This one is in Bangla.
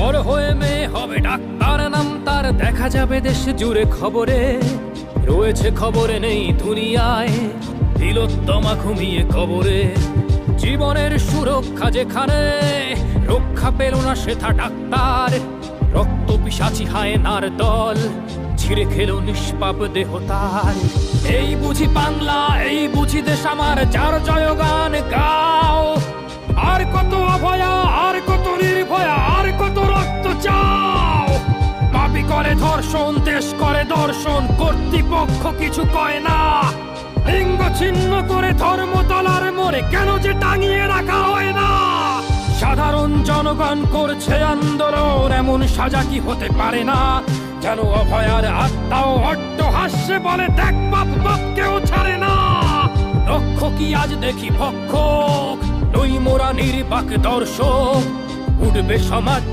বড় হয়ে মেয়ে হবে ডাক্তার, নাম তার দেখা যাবে দেশ জুড়ে খবরে। রয়েছে খবরে নেই দুনিয়ায়, তিলোত্তমা ঘুমিয়ে কবরে। জীবনের সুরক্ষা যেখানে, রক্ষা পেল না সেথা ডাক্তার। রক্ত পিশাচি হায়নার দল, ছিঁড়ে খেলো নিষ্পাপ দেহ তার। এই বুঝি বাংলা, এই বুঝি দেশ আমার, যার জয়গান গাও। আর কত অভয়া, আর কত নির্ভয়া, আর কত রক্ত চাও। পাপী করে ধর্ষণ, দেশ করে দর্শন, কর্তৃপক্ষ কিছু কয় না। লিঙ্গ ছিন্ন করে ধর্ম তলার মোড়ে কেন যে টাঙিয়ে রাখা হয় না। সাধারণ জনগণ করছে আন্দোলন, এমন সাজা কি হতে পারে না। যেন অভয়ার আত্মাও অট্টহাস্যে বলে, দেখ বাপ বাপ কেউ ছাড়ে না। লক্ষ কি আজ দেখি ভক্ষক, নই মোরা নির্বাক দর্শক। উঠবে সমাজ